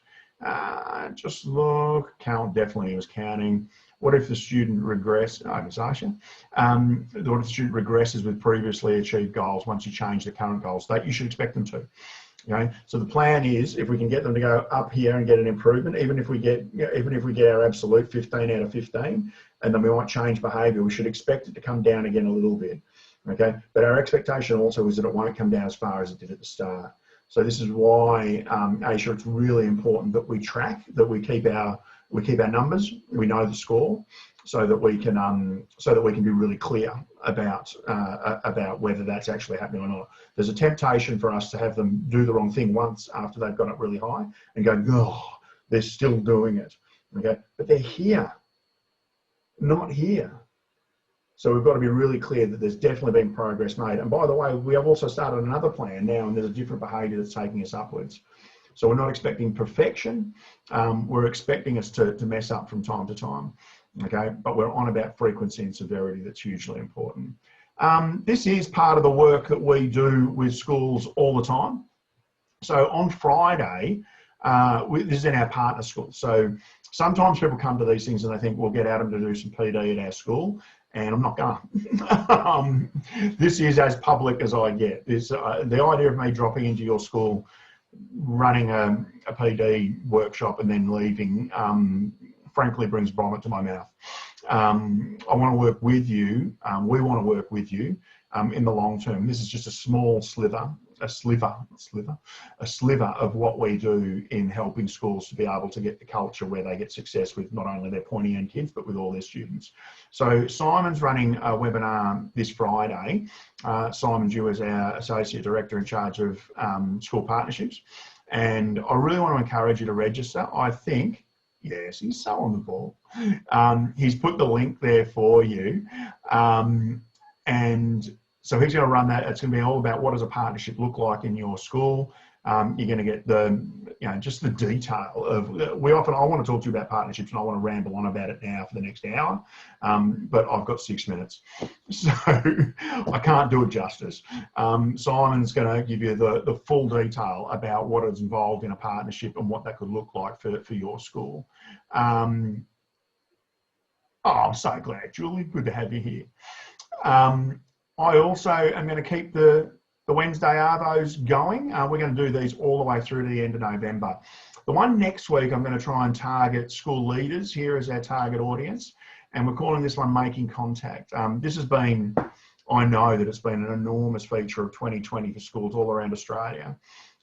Just look, count, definitely was counting. What if the student regresses? What if the student regresses with previously achieved goals once you change the current goal state? You should expect them to. Okay, so the plan is, if we can get them to go up here and get an improvement, even if we get our absolute 15 out of 15, and then we might change behaviour, we should expect it to come down again a little bit. Okay, but our expectation also is that it won't come down as far as it did at the start. So this is why, Aisha, it's really important that we track, that we keep our numbers, we know the score, so that we can be really clear about whether that's actually happening or not. There's a temptation for us to have them do the wrong thing once after they've got it really high and go, oh, they're still doing it. Okay, but they're here, not here. So we've got to be really clear that there's definitely been progress made. And by the way, we have also started another plan now, and there's a different behaviour that's taking us upwards. So we're not expecting perfection. We're expecting us to mess up from time to time. Okay, but we're on about frequency and severity. That's hugely important. This is part of the work that we do with schools all the time. So on Friday, this is in our partner school. So sometimes people come to these things and they think, we'll get Adam to do some PD at our school, and I'm not gonna. This is as public as I get. The idea of me dropping into your school, running a PD workshop and then leaving, frankly brings vomit to my mouth. I want to work with you. We want to work with you in the long term. This is just a small sliver of what we do in helping schools to be able to get the culture where they get success with not only their pointy end kids, but with all their students. So Simon's running a webinar this Friday. Simon Dew is our Associate Director in charge of school partnerships. And I really want to encourage you to register. I think, yes, he's so on the ball. He's put the link there for you. And so he's going to run that. It's going to be all about what does a partnership look like in your school. You're going to get just the detail of, I want to talk to you about partnerships and I want to ramble on about it now for the next hour, but I've got 6 minutes, so I can't do it justice. Simon's going to give you the full detail about what is involved in a partnership and what that could look like for your school. I'm so glad, Julie. Good to have you here. I also am going to keep the Wednesday Arvos going. We're going to do these all the way through to the end of November. The one next week, I'm going to try and target school leaders here as our target audience. and we're calling this one Making Contact. This has been, I know that it's been an enormous feature of 2020 for schools all around Australia,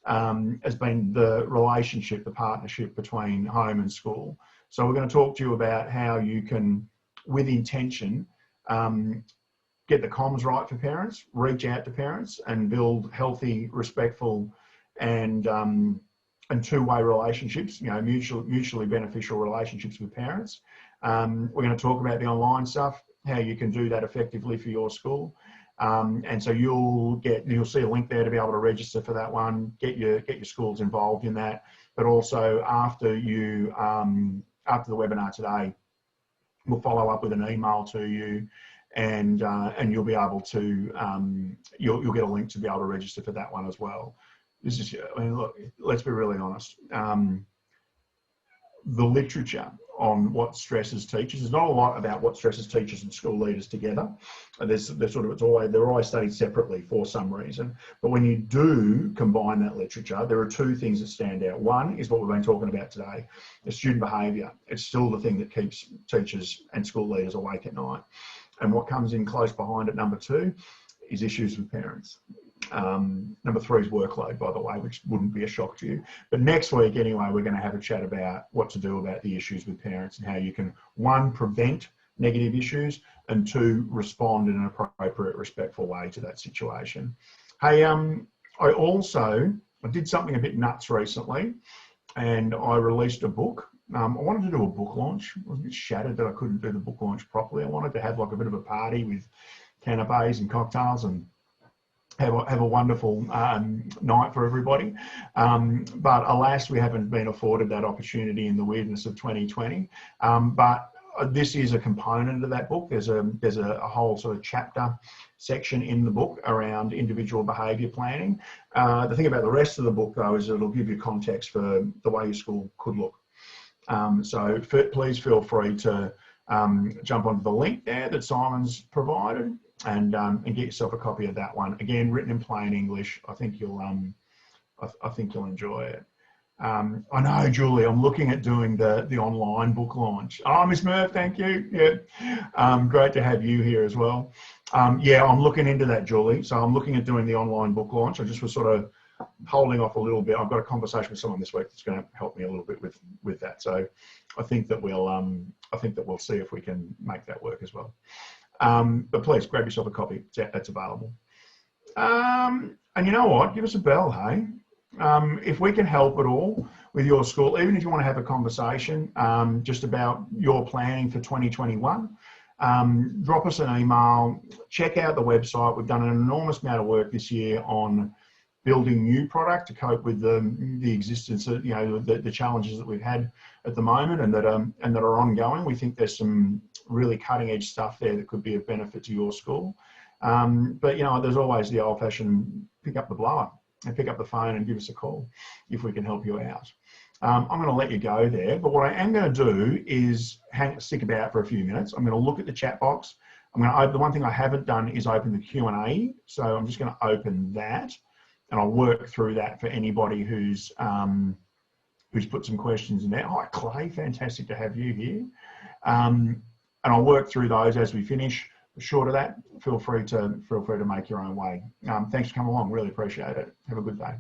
has been the relationship, the partnership between home and school. So we're going to talk to you about how you can, with intention, get the comms right for parents, reach out to parents and build healthy, respectful and two-way relationships, mutually beneficial relationships with parents. We're going to talk about the online stuff, how you can do that effectively for your school. And so you'll see a link there to be able to register for that one, get your schools involved in that. But also after the webinar today, we'll follow up with an email to you, and you'll be able to you'll get a link to be able to register for that one as well. This is, I mean, look, let's be really honest. The literature on what stresses teachers, there's not a lot about what stresses teachers and school leaders together. They're always studied separately for some reason. But when you do combine that literature, there are two things that stand out. One is what we've been talking about today, the student behaviour. It's still the thing that keeps teachers and school leaders awake at night. And what comes in close behind it, number two, is issues with parents. Number three is workload, by the way, which wouldn't be a shock to you. But next week, anyway, we're going to have a chat about what to do about the issues with parents and how you can, one, prevent negative issues, and two, respond in an appropriate, respectful way to that situation. Hey, I did something a bit nuts recently, and I released a book. I wanted to do a book launch. I was a bit shattered that I couldn't do the book launch properly. I wanted to have like a bit of a party with canapes and cocktails and have a wonderful night for everybody. But alas, we haven't been afforded that opportunity in the weirdness of 2020. But this is a component of that book. There's a whole sort of chapter section in the book around individual behaviour planning. The thing about the rest of the book, though, is it'll give you context for the way your school could look. So please feel free to jump onto the link there that Simon's provided and get yourself a copy of that one. Again, written in plain English. I think you'll enjoy it. I know, Julie, I'm looking at doing the online book launch. Oh, Miss Murph, thank you. Yeah, great to have you here as well. Yeah, I'm looking into that, Julie. So I'm looking at doing the online book launch. I just was sort of holding off a little bit. I've got a conversation with someone this week that's going to help me a little bit with that. So I think that we'll see if we can make that work as well. But please grab yourself a copy. That's available. And you know what? Give us a bell, hey? If we can help at all with your school, even if you want to have a conversation just about your planning for 2021, drop us an email, check out the website. We've done an enormous amount of work this year on building new product to cope with the existence of, the challenges that we've had at the moment and that are ongoing. We think there's some really cutting edge stuff there that could be of benefit to your school. But there's always the old fashioned pick up the blower and pick up the phone and give us a call if we can help you out. I'm going to let you go there, but what I am going to do is stick about for a few minutes. I'm going to look at the chat box. I'm going to open, the one thing I haven't done is open the Q&A. So I'm just going to open that and I'll work through that for anybody who's put some questions in there. Hi, Clay, fantastic to have you here. And I'll work through those as we finish. Short of that, feel free to make your own way. Thanks for coming along, really appreciate it. Have a good day.